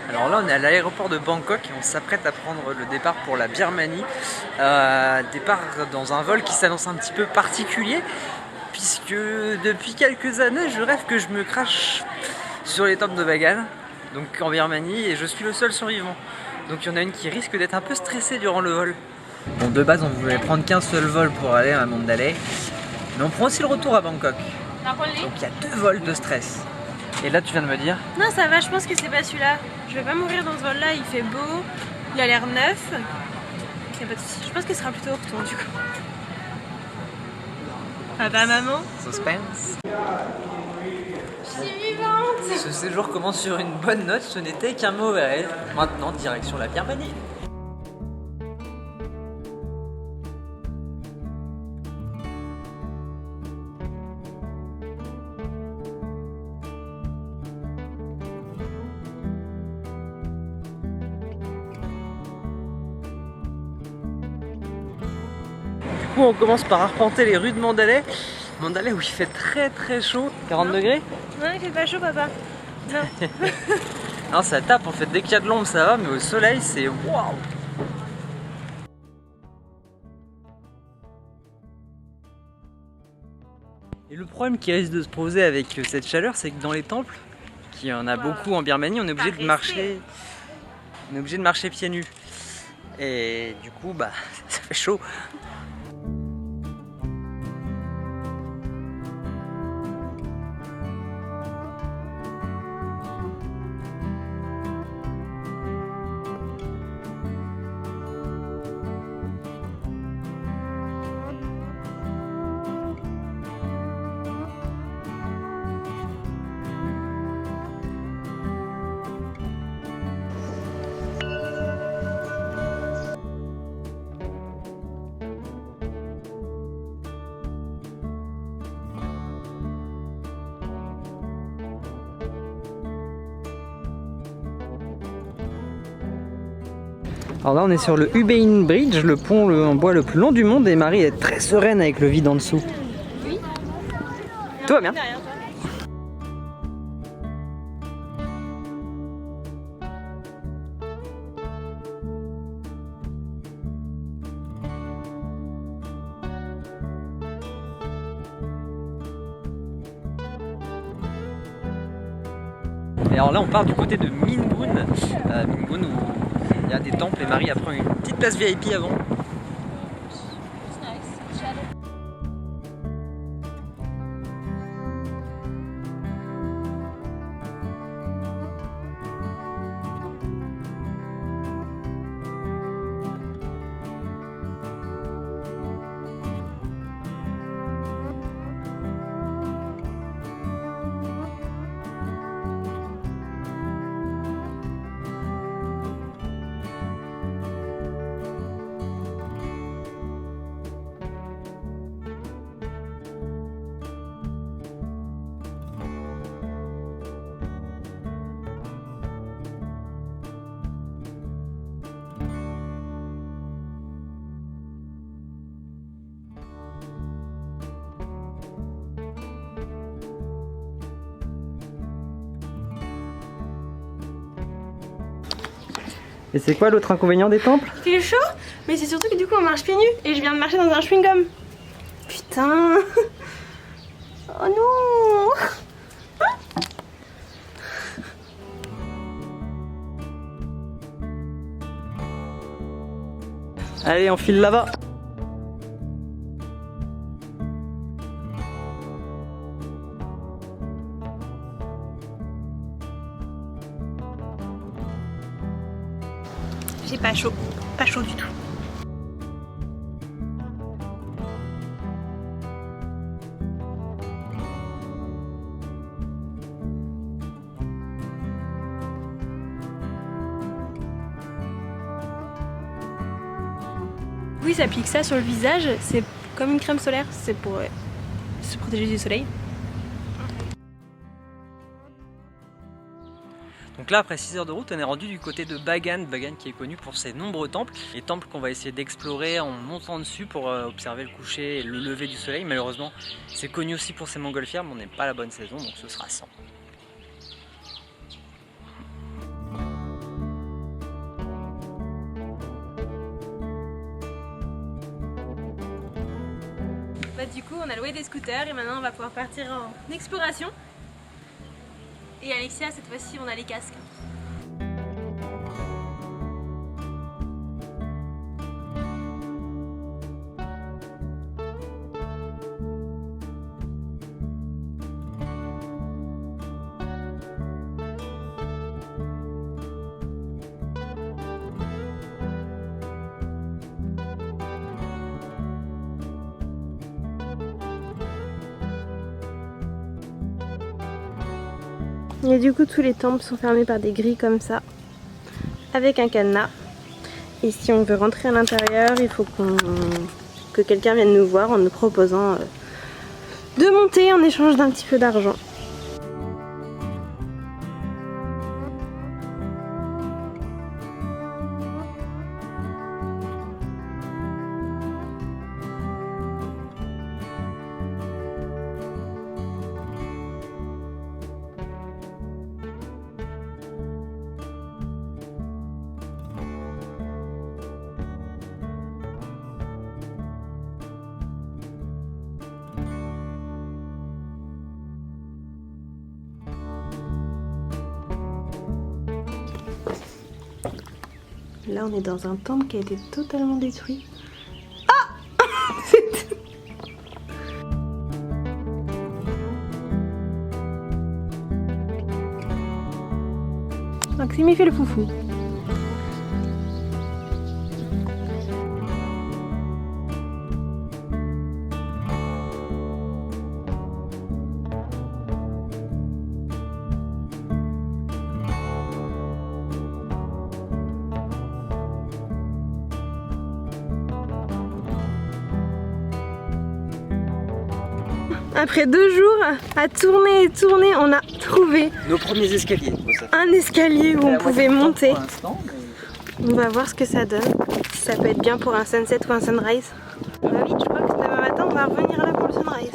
Alors là on est à l'aéroport de Bangkok et on s'apprête à prendre le départ pour la Birmanie. Départ dans un vol qui s'annonce un petit peu particulier puisque depuis quelques années je rêve que je me crache sur les temples de Bagan, donc en Birmanie, et je suis le seul survivant. Donc il y en a une qui risque d'être un peu stressée durant le vol. Bon, de base on voulait prendre qu'un seul vol pour aller à Mandalay, mais on prend aussi le retour à Bangkok. Donc il y a 2 vols de stress. Et là tu viens de me dire? Non, ça va, je pense que c'est pas celui-là. Je vais pas mourir dans ce vol là, il fait beau, il a l'air neuf. Y a pas de soucis. Je pense que ce sera plutôt au retour du coup. Papa, maman. Suspense. Je suis vivante. Ce séjour commence sur une bonne note, ce n'était qu'un mauvais rêve. Maintenant, direction la Birmanie. Du coup, on commence par arpenter les rues de Mandalay. Mandalay où il fait très chaud, 40 degrés. Non, il fait pas chaud, papa. Non. Non, ça tape en fait, dès qu'il y a de l'ombre ça va, mais au soleil c'est waouh. Et le problème qui risque de se poser avec cette chaleur, c'est que dans les temples, qui en a beaucoup en Birmanie, on est obligé de marcher. On est obligé de marcher pieds nus. Et du coup, bah, ça fait chaud. Alors là on est sur le Ubein Bridge, le pont en bois le plus long du monde, et Marie est très sereine avec le vide en dessous. Oui. Tout va bien. Et alors là on part du côté de Minbun, Minbun où il y a des temples et Marie a pris une petite place VIP avant. Et c'est quoi l'autre inconvénient des temples? Il fait chaud, mais c'est surtout que du coup on marche pieds nus et je viens de marcher dans un chewing-gum. Putain. Oh non. Allez, on file là-bas. J'ai pas chaud du tout. Oui, ça applique ça sur le visage, c'est comme une crème solaire, c'est pour se protéger du soleil. Donc là, après 6 heures de route, on est rendu du côté de Bagan. Bagan qui est connu pour ses nombreux temples. Les temples qu'on va essayer d'explorer en montant dessus pour observer le coucher et le lever du soleil. Malheureusement, c'est connu aussi pour ses montgolfières, mais on n'est pas à la bonne saison, donc ce sera sans. Bah du coup on a loué des scooters et maintenant on va pouvoir partir en exploration. Et Alexia, cette fois-ci on a les casques. Et du coup tous les temples sont fermés par des grilles comme ça, avec un cadenas. Et si on veut rentrer à l'intérieur, il faut que quelqu'un vienne nous voir en nous proposant de monter en échange d'un petit peu d'argent. Là on est dans un temple qui a été totalement détruit. Ah Maxime il fait le foufou. Après 2 jours à tourner et tourner, on a trouvé nos premiers escaliers. un escalier où on pouvait monter. On va voir ce que ça donne. Si ça peut être bien pour un sunset ou un sunrise. Bah oui, je crois que demain matin on va revenir là pour le sunrise.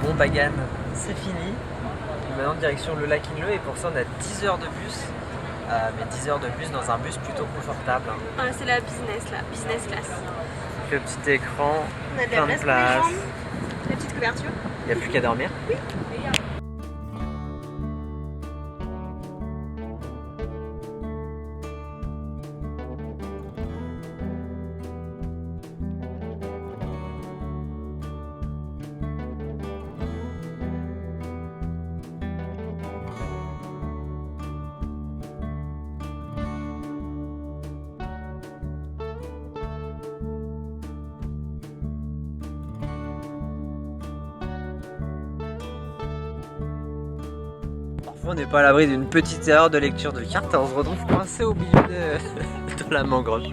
Bon Bagan, c'est fini. Maintenant direction le lac Inle et pour ça on a 10 heures de bus. Mais 10 heures de bus dans un bus plutôt confortable. Ah, c'est la business là, business class. Le petit écran, On a de la plein de place pour les place. jambes, la petite couverture. Il n'y a plus qu'à dormir. Oui. Parfois on n'est pas à l'abri d'une petite erreur de lecture de carte et on se retrouve coincé au milieu de la mangrove.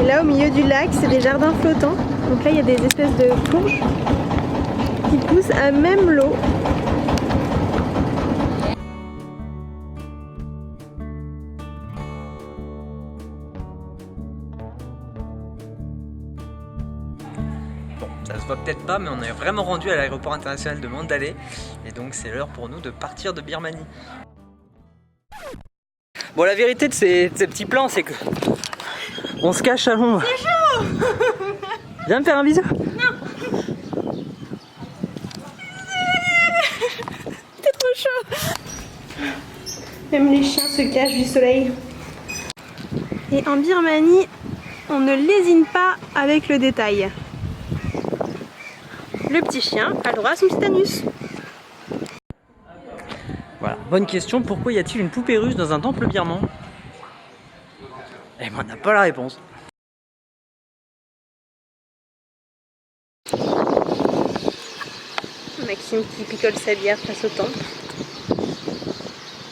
Et là au milieu du lac, c'est des jardins flottants. Donc là il y a des espèces de courges qui poussent à même l'eau. Bon, ça se voit peut-être pas, mais on est vraiment rendu à l'aéroport international de Mandalay. Et donc c'est l'heure pour nous de partir de Birmanie. Bon, la vérité de ces petits plans, c'est que on se cache à l'ombre. C'est chaud. Viens me faire un bisou. Non. T'es Même les chiens se cachent du soleil. Et en Birmanie, on ne lésine pas avec le détail. Le petit chien a le droit à son petit anus. Voilà, bonne question, pourquoi y a-t-il une poupée russe dans un temple birman? Eh ben, on n'a pas la réponse. Maxime qui picole sa bière face au temple.